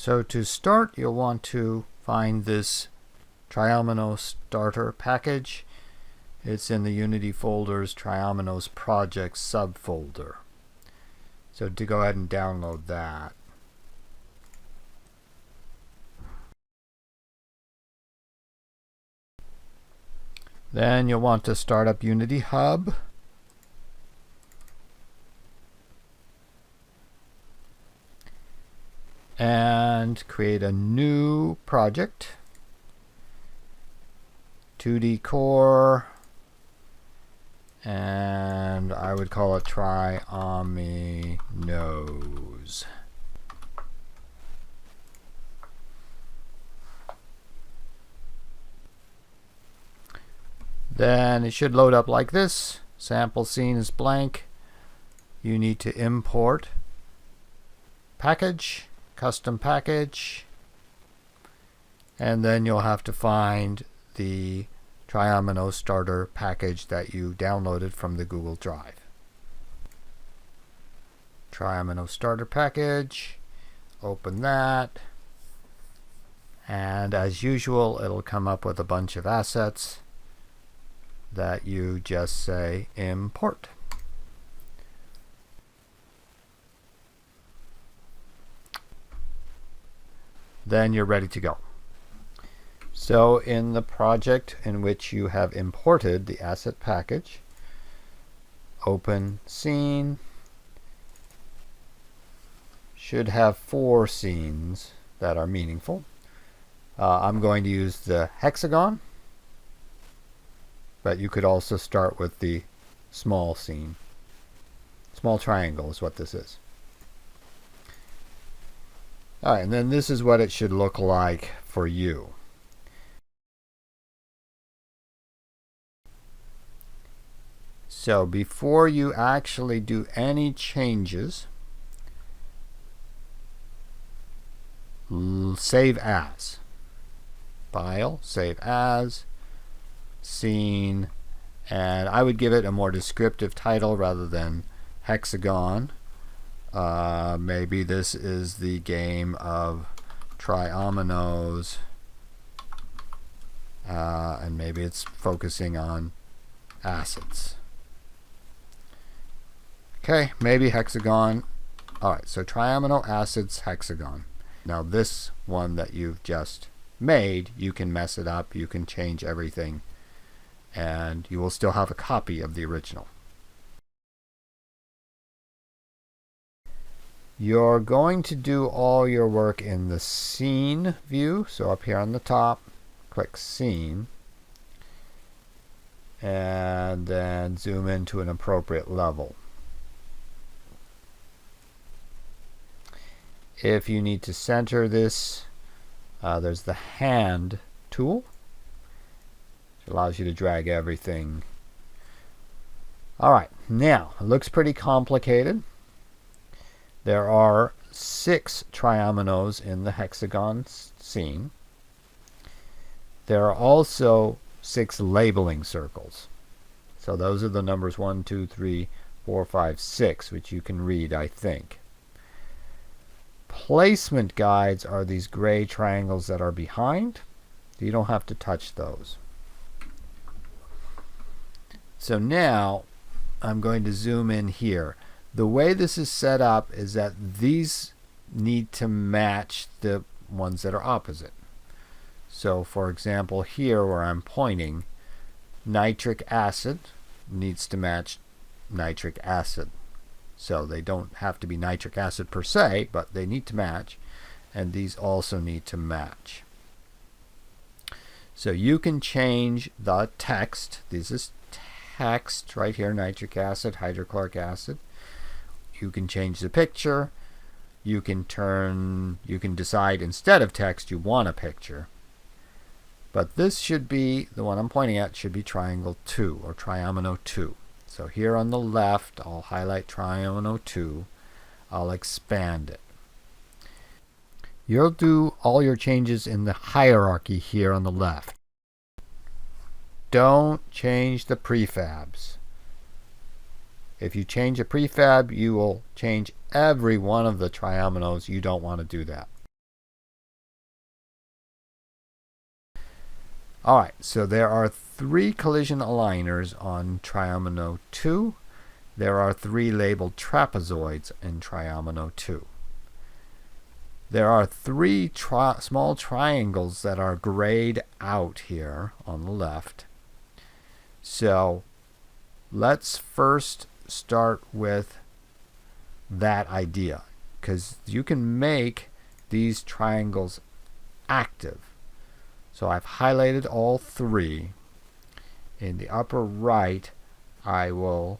So to start, you'll want to find this Triomino starter package. It's in the Unity folder's Triomino's project subfolder. So to go ahead and download that. Then you'll want to start up Unity Hub. And create a new project. 2D Core. And I would call it Triominos. Then it should load up like this. Sample scene is blank. You need to import package, custom package, and then you'll have to find the Triomino starter package that you downloaded from the Google Drive. Triomino starter package, open that, and as usual it'll come up with a bunch of assets that you just say import. Then you're ready to go. So in the project in which you have imported the asset package, open scene, should have 4 scenes that are meaningful. I'm going to use the hexagon, but you could also start with the small scene. Small triangle is what this is. Alright, and then this is what it should look like for you. So before you actually do any changes, save as. File, save as, scene, and I would give it a more descriptive title rather than hexagon. Maybe this is the game of Triominos, and maybe it's focusing on assets. Okay, maybe hexagon. Alright, so Triomino assets hexagon. Now this one that you've just made, you can mess it up, you can change everything, and you will still have a copy of the original. You're going to do all your work in the scene view. So up here on the top, click scene, and then zoom into an appropriate level. If you need to center this, there's the hand tool. It allows you to drag everything. Alright, now it looks pretty complicated. There are 6 Triominos in the hexagon scene. There are also 6 labeling circles. So those are the numbers 1, 2, 3, 4, 5, 6, which you can read, I think. Placement guides are these gray triangles that are behind. You don't have to touch those. So now I'm going to zoom in here. The way this is set up is that these need to match the ones that are opposite. So for example, here where I'm pointing, nitric acid needs to match nitric acid. So they don't have to be nitric acid per se, but they need to match, and these also need to match. So you can change the text. This is text right here, nitric acid, hydrochloric acid. You can change the picture. You can decide instead of text you want a picture. But this should be, the one I'm pointing at should be triangle 2 or Triomino 2. So here on the left, I'll highlight Triomino 2. I'll expand it. You'll do all your changes in the hierarchy here on the left. Don't change the prefabs. If you change a prefab, you will change every one of the Triominos. You don't want to do that. Alright, so there are 3 collision aligners on Triomino 2. There are 3 labeled trapezoids in Triomino 2. There are 3 small triangles that are grayed out here on the left. So let's first start with that idea, because you can make these triangles active. So I've highlighted all 3. In the upper right, I will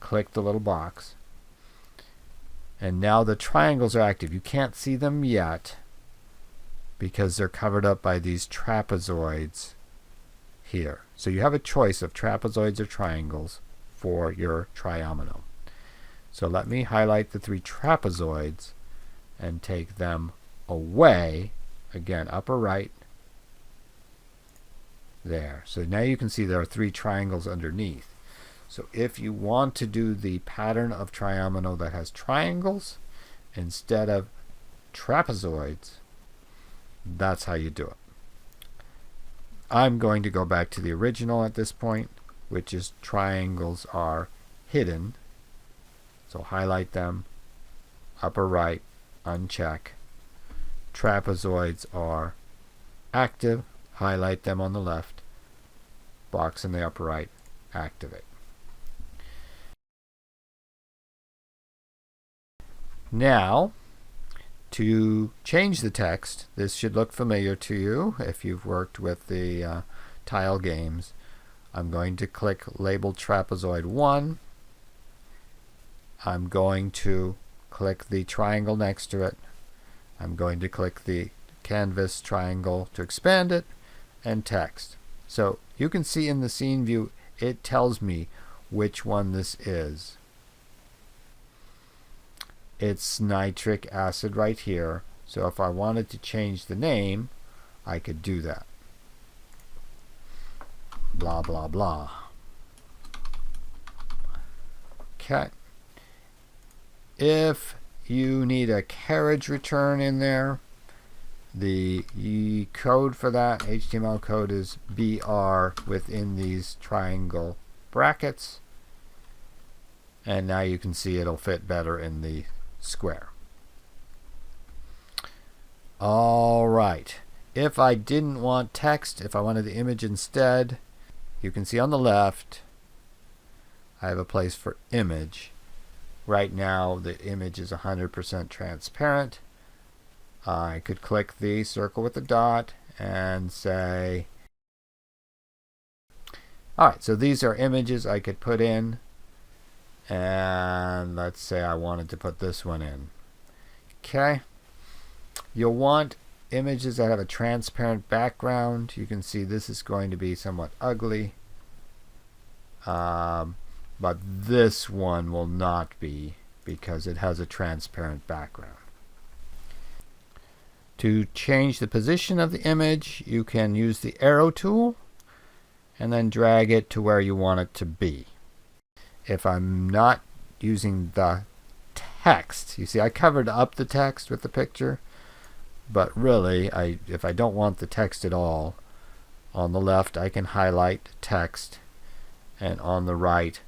click the little box. And now the triangles are active. You can't see them yet because they're covered up by these trapezoids here. So you have a choice of trapezoids or triangles for your triomino. So let me highlight the 3 trapezoids and take them away. Again, upper right. There. So now you can see there are 3 triangles underneath. So if you want to do the pattern of triomino that has triangles instead of trapezoids, that's how you do it. I'm going to go back to the original at this point, which is triangles are hidden. So highlight them, upper right, uncheck. Trapezoids are active, highlight them on the left, box in the upper right, activate. Now, to change the text, this should look familiar to you if you've worked with the tile games. I'm going to click label trapezoid 1. I'm going to click the triangle next to it. I'm going to click the canvas triangle to expand it, and text. So you can see in the scene view, it tells me which one this is. It's nitric acid right here. So if I wanted to change the name, I could do that. Blah, blah, blah. Okay. If you need a carriage return in there, the code for that, HTML code, is BR within these triangle brackets. And now you can see it'll fit better in the square. Alright, if I didn't want text, if I wanted the image instead, you can see on the left I have a place for image. Right now the image is 100% transparent. I could click the circle with the dot and say, alright, so these are images I could put in. And let's say I wanted to put this one in. Okay. You'll want images that have a transparent background. You can see this is going to be somewhat ugly. But this one will not be because it has a transparent background. To change the position of the image, you can use the arrow tool and then drag it to where you want it to be. If I'm not using the text, you see I covered up the text with the picture, but really if I don't want the text at all, on the left I can highlight text, and on the right,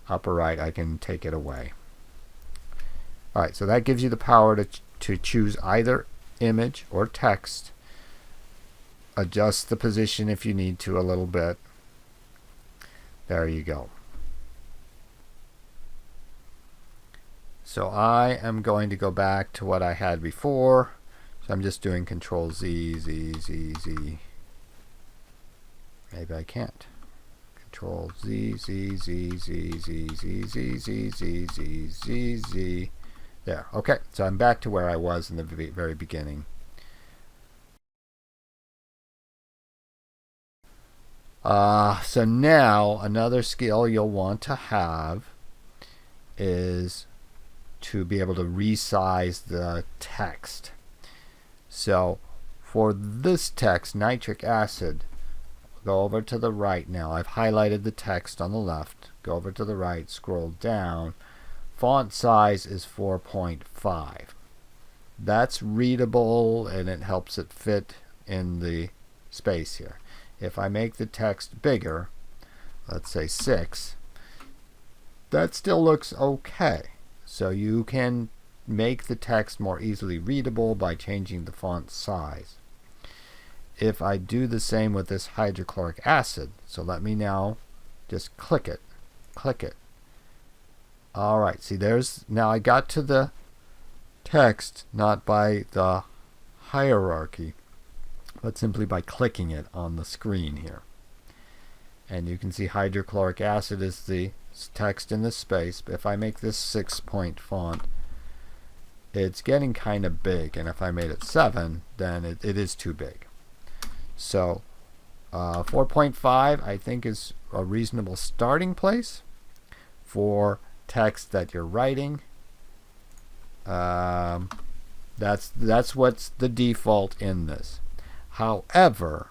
upper right, I can take it away. Alright, so that gives you the power to choose either image or text. Adjust the position if you need to a little bit. There you go. So I am going to go back to what I had before. So I'm just doing Control Z, Z, Z, Z. Maybe I can't. Control Z, Z, Z, Z, Z, Z, Z, Z, Z, Z, Z, Z. There. Okay, so I'm back to where I was in the very beginning. So now another skill you'll want to have is to be able to resize the text. So for this text, nitric acid, go over to the right now. I've highlighted the text on the left. Go over to the right, scroll down. Font size is 4.5. That's readable and it helps it fit in the space here. if I make the text bigger, let's say 6, that still looks okay. So you can make the text more easily readable by changing the font size. If I do the same with this hydrochloric acid, so let me now just click it. Alright, see now I got to the text not by the hierarchy, but simply by clicking it on the screen here. And you can see hydrochloric acid is the text in the space. If I make this 6-point font, it's getting kind of big, and if I made it 7, then it is too big. So 4.5 I think is a reasonable starting place for text that you're writing. That's what's the default in this. However,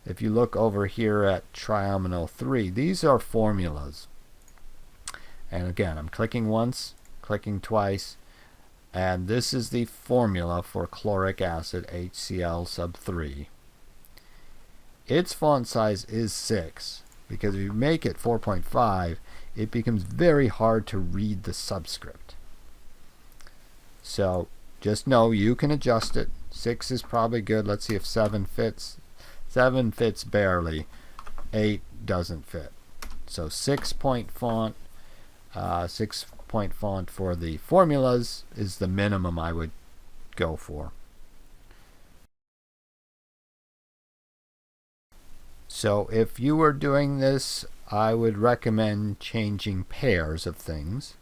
if you look over here at Triomino 3, these are formulas. And again, I'm clicking once, clicking twice, and this is the formula for chloric acid, HCl sub 3. Its font size is 6, because if you make it 4.5, it becomes very hard to read the subscript. So just know you can adjust it. 6 is probably good. Let's see if 7 fits. 7 fits barely. 8 doesn't fit. So 6-point font, 6-point font for the formulas is the minimum I would go for. So if you were doing this, I would recommend changing pairs of things.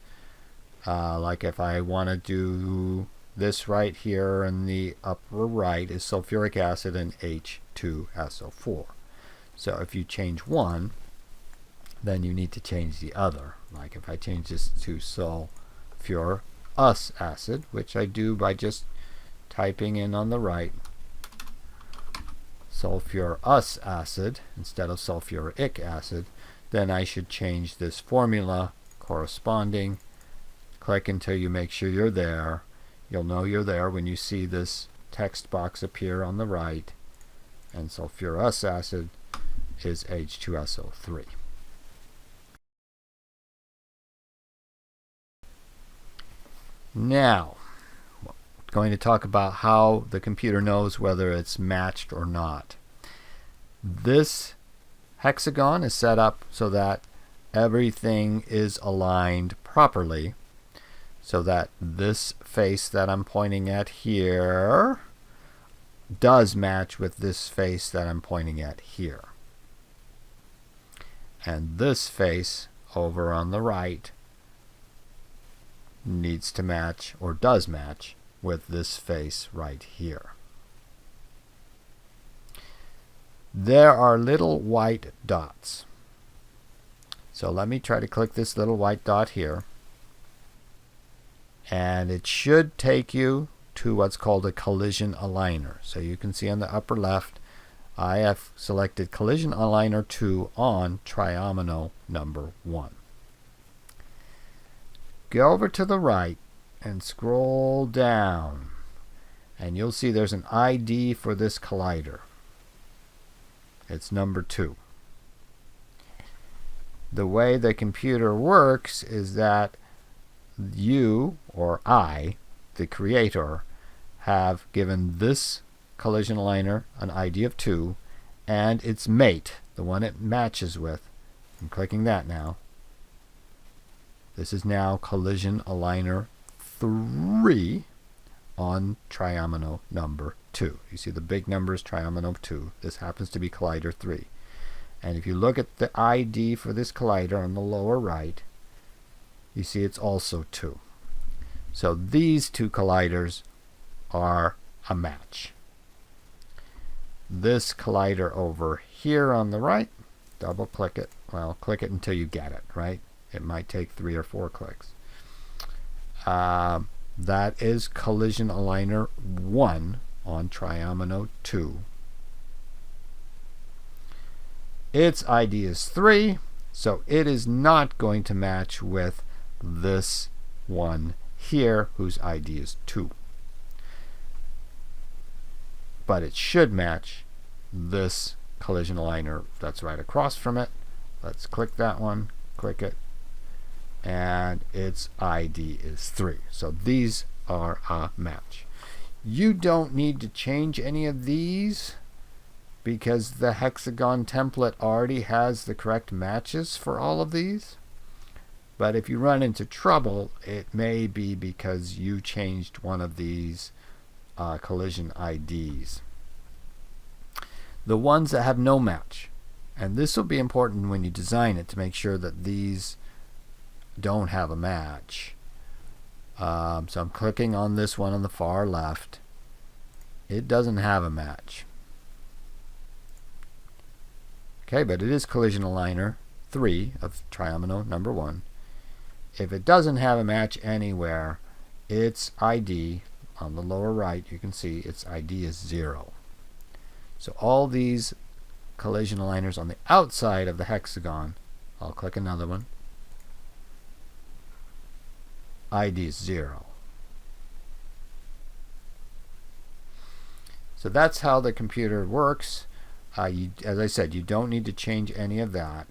Like if I want to do this right here in the upper right is sulfuric acid and H2SO4. So if you change one, then you need to change the other. Like if I change this to sulfurous acid, which I do by just typing in on the right sulfurous acid instead of sulfuric acid, then I should change this formula corresponding. Click until you make sure you're there. You'll know you're there when you see this text box appear on the right, and sulfurous acid is H2SO3. Now, we're going to talk about how the computer knows whether it's matched or not. This hexagon is set up so that everything is aligned properly, so that this face that I'm pointing at here does match with this face that I'm pointing at here. And this face over on the right needs to match, or does match, with this face right here. There are little white dots. So let me try to click this little white dot here. And it should take you to what's called a collision aligner. So you can see on the upper left, I have selected collision aligner 2 on Triomino number 1. Go over to the right and scroll down, and you'll see there's an ID for this collider. It's number 2. The way the computer works is that you, or I, the creator, have given this collision aligner an ID of 2, and its mate, the one it matches with. I'm clicking that now. This is now collision aligner 3 on Triomino number 2. You see the big number is Triomino 2. This happens to be collider 3. And if you look at the ID for this collider on the lower right, you see it's also 2. So these two colliders are a match. This collider over here on the right, double click it. Well, click it until you get it, right? It might take 3 or 4 clicks. That is collision aligner 1 on Triomino 2. Its ID is 3, so it is not going to match with this one here, whose ID is 2. But it should match this collision aligner that's right across from it. Let's click that one, click it, and its ID is 3. So these are a match. You don't need to change any of these because the hexagon template already has the correct matches for all of these. But if you run into trouble, it may be because you changed one of these collision IDs. The ones that have no match, and this will be important when you design it to make sure that these don't have a match. So I'm clicking on this one on the far left. It doesn't have a match. Okay, but it is collision aligner 3 of Triomino number 1. If it doesn't have a match anywhere, its ID on the lower right, you can see its ID is 0. So all these collision aligners on the outside of the hexagon, I'll click another one, ID is 0. So that's how the computer works. As I said, you don't need to change any of that.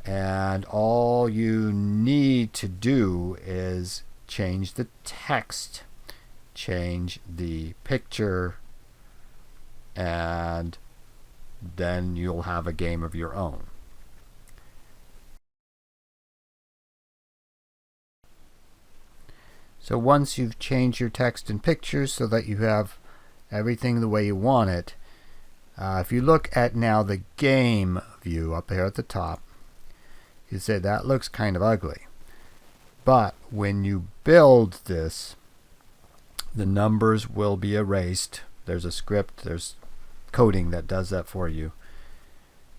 And all you need to do is change the text, change the picture, and then you'll have a game of your own. So once you've changed your text and pictures so that you have everything the way you want it, if you look at now the game view up here at the top, you say that looks kind of ugly. But when you build this, the numbers will be erased. There's a script, there's coding that does that for you.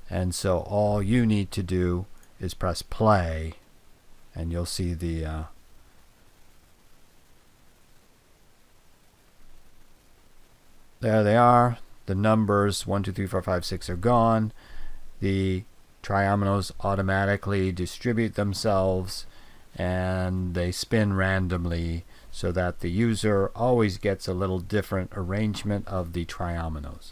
And so all you need to do is press play, and you'll see the there they are. The numbers 1, 2, 3, 4, 5, 6 are gone. The Triominos automatically distribute themselves, and they spin randomly so that the user always gets a little different arrangement of the Triominos.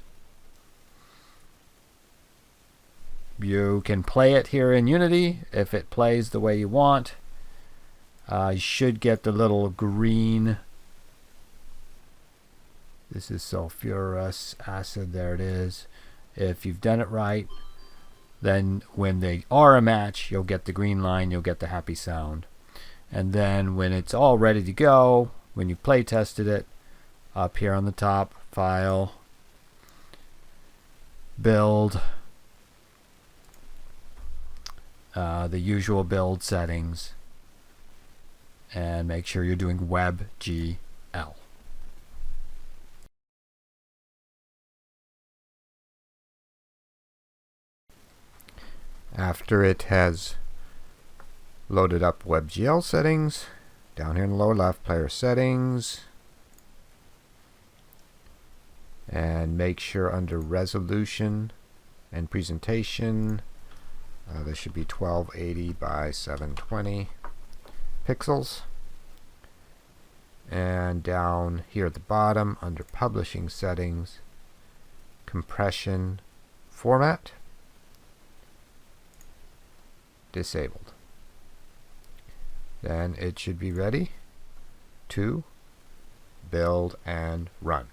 You can play it here in Unity if it plays the way you want. You should get the little green, this is sulfurous acid, there it is. If you've done it right, then when they are a match, you'll get the green line, you'll get the happy sound. And then when it's all ready to go, when you play tested it, up here on the top, File, Build, the usual build settings, and make sure you're doing WebGL. After it has loaded up WebGL settings, down here in the lower left, player settings, and make sure under resolution and presentation, this should be 1280 by 720 pixels. And down here at the bottom, under publishing settings, compression format, disabled. Then it should be ready to build and run.